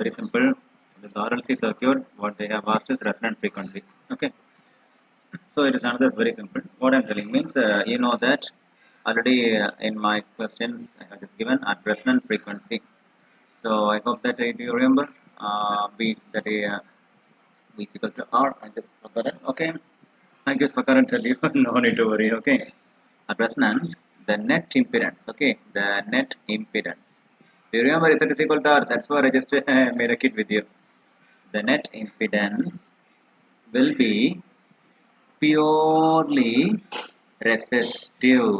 very simple. This RLC circuit, what they have asked is resonant frequency. Okay, so it is another very simple. What I'm telling means, you know that already in my questions I have just given at resonant frequency. So I hope that you remember B that B is equal to R. I just forgot it. Okay, I just forgot to tell you. No need to worry. Okay, at resonance, the net impedance. Okay, the net impedance. Do you remember Z is equal to R? That's why I just made a kit with you. The net impedance will be purely resistive.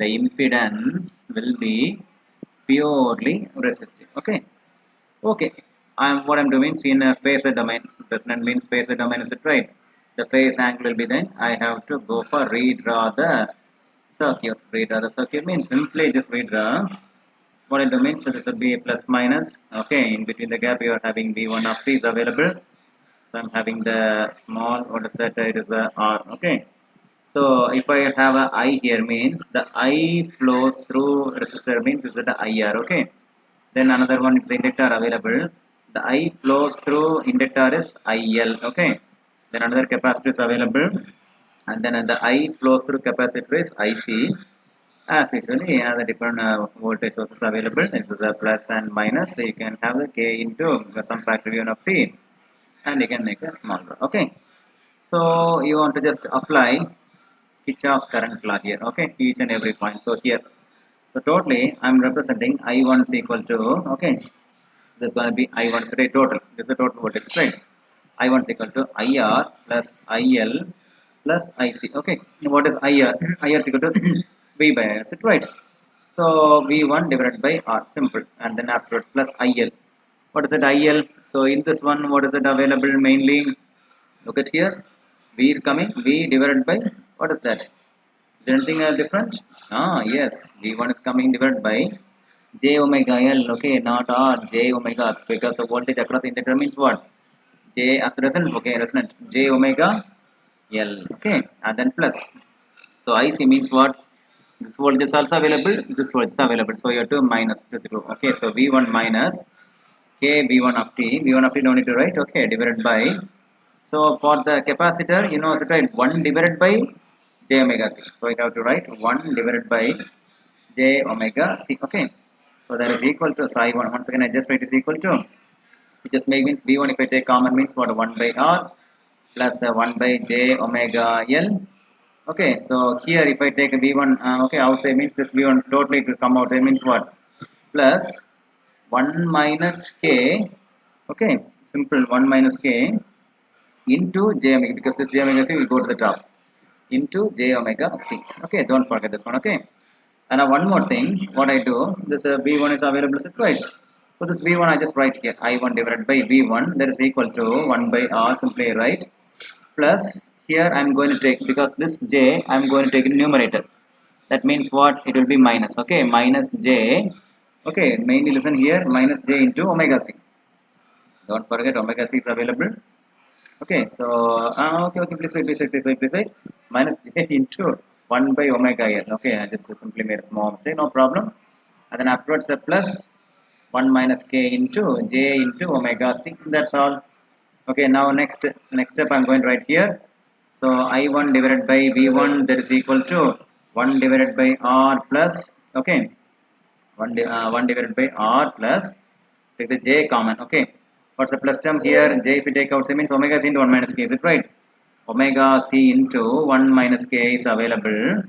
The impedance will be purely resistive. Okay. What I'm doing in a phasor domain. Resonant means phasor domain, is it right? The phase angle will be then I have to go for redraw the circuit. Redraw the circuit means simply just redraw. What it means, so this will be a plus minus. Okay, in between the gap you are having V1 of T is available. So I'm having the small, what is that? It is a R. Okay. So if I have a I here means the I flows through resistor means is the IR. Okay. Then another one is the inductor available. The I flows through inductor is IL. Okay. Then another capacitor is available. And then the I flows through capacitor is IC. As usually, the different voltage sources available. This is a plus and minus. So you can have a K into some factorial of T, and you can make a smaller. Okay. So you want to just apply Kirchhoff's current law here. Okay, each and every point. So here, so totally, I'm representing I1 is equal to. Okay, this is going to be I1 today total. This is the total voltage, right? I1 is equal to IR plus IL plus IC. Okay, what is IR? IR is equal to V by R. Is it right? So V1 divided by R, simple, and then afterwards plus IL. What is that IL? So in this one, what is it available mainly? Look at here. V is coming. V divided by what is that? Is there anything different? Yes. V1 is coming divided by J omega L. Okay, not R. J omega, because the voltage across the inductor means what? J resonant. Okay, resonant. J omega L. Okay, and then plus. So IC means what? This voltage is also available. This voltage is available. So you have to minus the zero. Okay, so V1 minus K V1 of T. V1 of T don't need to write. Okay, divided by. So for the capacitor, you know, is it right? 1 divided by J omega C. So you have to write 1 divided by J omega C. Okay. So that is equal to, so I1. Once again, I just write is equal to, it just makes means V1 if I take common means what? 1 by R plus 1 by J omega L. Okay. So here if I take V1, okay, outside means this V1 totally it will come out. That means what? Plus 1 minus K. Okay. Simple 1 minus K into J omega, because this J omega C will go to the top, into J omega C. Okay, don't forget this one. Okay, and now one more thing, what I do, this V1 is available, is it right? So this V1 I just write here, I1 divided by V1, that is equal to 1 by R, simply right, plus here I am going to take, because this J I am going to take in numerator, that means what? It will be minus. Okay, minus J. Okay, mainly listen here, minus J into omega C. Don't forget omega C is available. Okay, so please wait. Minus J into 1 by omega L. Okay, I just simply made a small mistake, no problem. And then afterwards the plus 1 minus K into J into omega C. That's all. Okay, now next step I'm going to write here. So I1 divided by V1, that is equal to 1 divided by R plus, okay, 1 divided by R plus, take the J common. Okay, what's the plus term here? J if you take out, it means omega C into 1 minus K. Is it right? Omega C into 1 minus K is available,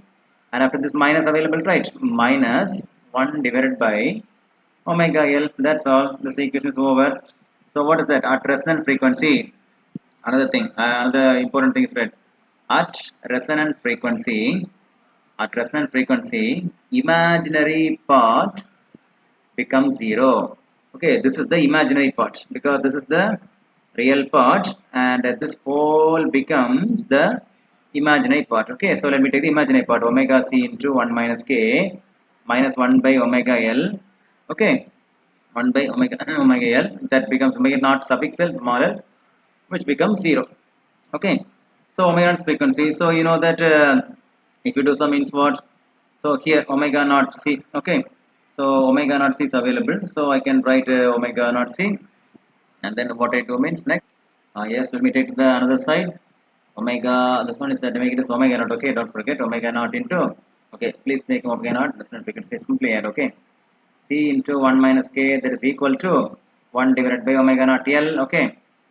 and after this minus available, right? Minus 1 divided by omega L. That's all. This equation is over. So what is that? At resonant frequency, another thing, another important thing is that at resonant frequency, imaginary part becomes 0. Okay, this is the imaginary part, because this is the real part, and this whole becomes the imaginary part. Okay, so let me take the imaginary part, omega C into 1 minus K minus 1 by omega L. Okay, 1 by omega omega L, that becomes omega not suffix L, small l, which becomes 0. Okay, so omega naught frequency, so you know that if you do some means what, so here omega naught C. Okay, So omega naught c is available. So I can write omega naught c, and then what I do means next. Yes, let me take the another side. Omega, this one is to make it as omega naught. Okay, don't forget omega naught into. Okay, please make omega naught. That's not, we can say simply add. Okay, c into 1 minus k, that is equal to 1 divided by omega naught L. Okay,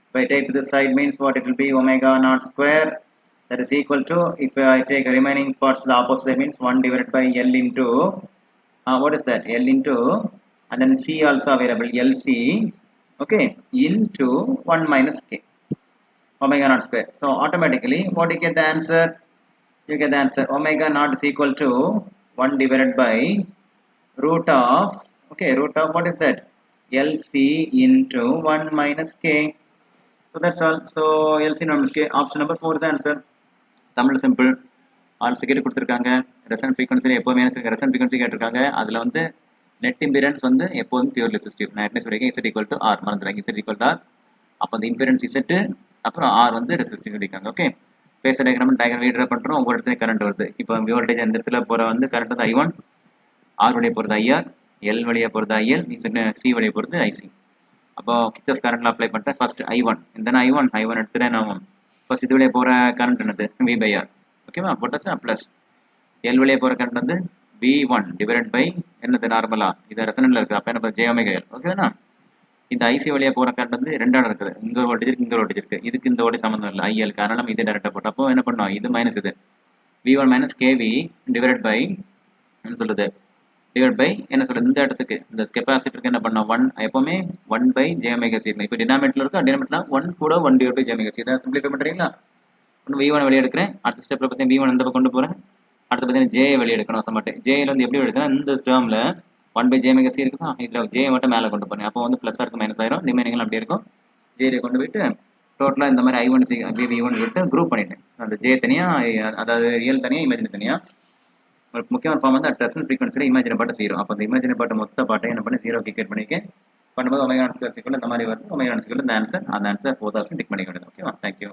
if I take this side means what it will be, omega naught square, that is equal to, if I take remaining parts the opposite, that means 1 divided by L into what is that, L into, and then c also available, LC, okay, into 1 minus k omega naught square. So automatically what you get the answer, you get the answer omega naught is equal to 1 divided by root of, okay, root of what is that, LC into 1 minus k. So that's all. So LC minus k, option number 4 is the answer. Tamil simple. All second கொடுத்துருக்காங்க. Resonant frequency எப்போவுமே resonant frequency கேட்டிருக்காங்க. அதில் வந்து net impedance வந்து எப்போதும் purely resistive. நான் என்ன சொல்லியிருக்கேன், இசட் ஈக்குவல் டு ஆர், மறந்துடுறாங்க, இசட் ஈக்குவல் டு ஆர். அப்போ அந்த இம்பிடன்ஸ் இசட்டு, அப்புறம் ஆர் வந்து ரெசிஸ்டிவ் சொல்லியிருக்காங்க. ஓகே, பேச டயக்ராம் ரீட்ரா பண்ணுறோம். ஒவ்வொரு இடத்துல கரண்ட் வருது. இப்போ வோல்டேஜ் அந்த இடத்துல போகிற வந்து கரண்ட் வந்து I1, ஆர் வழியாக போகிறது IR, எல் வழியாக போகிறது IL, சி வழியாக போகிறது IC. அப்போ கிச்சஸ் கரண்ட்ல அப்ளை பண்ணிட்டேன். ஃபர்ஸ்ட் I1, இந்த I1 எடுத்துட்டேன். நான் ஃபர்ஸ்ட் இது வழியாக போகிற கரண்ட் என்னது, V/R. ஓகேவா, போட்டாச்சா. ப்ளஸ் எல் வழியாக போகிற கரண்ட் வந்து V1 டிவைட் பை என்னது, நார்மலா இது ரெசனன்ட்ல இருக்குது. அப்போ என்ன JωL. ஓகேதானா. இந்த ஐசி வழியாக போகிற கரண்ட் வந்து ரெண்டாவது இருக்குது. இங்கே ஒரு வோல்டேஜ் இருக்குது, இங்கே வோல்டேஜ் இருக்குது. இதுக்கு இந்த வோல்டேஜ் சம்மந்தம் இல்லை IL. அதனால நம்ம இதை டேரெக்டாக போட்டோம். அப்போ என்ன பண்ணோம், இது மைனஸ் இது V1 minus KV divide by என்ன சொல்லுது, டிவைட் பை என்ன சொல்லுது, இந்த இடத்துக்கு இந்த கெப்பாசிட்டருக்கு என்ன பண்ணோம், 1 எப்பவுமே 1 பை JωC. இப்போ டினாமினேட்டர் இருக்கா, டினாமினேட்டர் 1 கூட 1 டிவைட் பை JωC. இதை சிம்பிளிஃபை பண்ணுறீங்களா. ஒன்று V1 வெளியே எடுக்கிறேன். அடுத்த ஸ்டெப்பில் பார்த்தீங்கன்னா V1 இந்த பக்கம் கொண்டு போகிறேன். அடுத்து பார்த்தீங்கன்னா J வெளியே எடுக்கணும். சமட்டேன் Jல வந்து எப்படி எடுக்கிறேன், இந்த டேர்மில் 1 பை JωC இருக்குதா, இதில் J மட்டும் மேலே கொண்டு போனேன். அப்போ வந்து ப்ளஸ் இருக்கு, மைனஸ் ஆயிரும். ரிமைனிங் அப்படியே இருக்கும். Jல கொண்டு போயிட்டு டோட்டலாக இந்த மாதிரி I1 V1 விட்டு குரூப் பண்ணிட்டேன். அந்த J தனியாக, அதாவது ரியல் தனியாக, இமேஜின் தனியாக. ஒரு முக்கியமான ஃபார்ம் வந்து ரெசனன்ட் ஃப்ரீக்வன்சியில் இமேஜின் பாட்டு 0. அப்போ அந்த இமேஜின் பாட்டு மொத்த பாட்டை என்ன பண்ணி 0 டிக்கெட் பண்ணிக்க பண்ணும்போது ஒமேகா நாட் ஸ்கொயர் இந்த மாதிரி வருது. ஒமேகா நாட் ஸ்கொயர் இந்த ஆன்சர், அந்த ஆன்சர் 4 ஆப்ஷன் டிக் பண்ணிக்க வேண்டியது. ஓகேவா, தேங்க்யூ.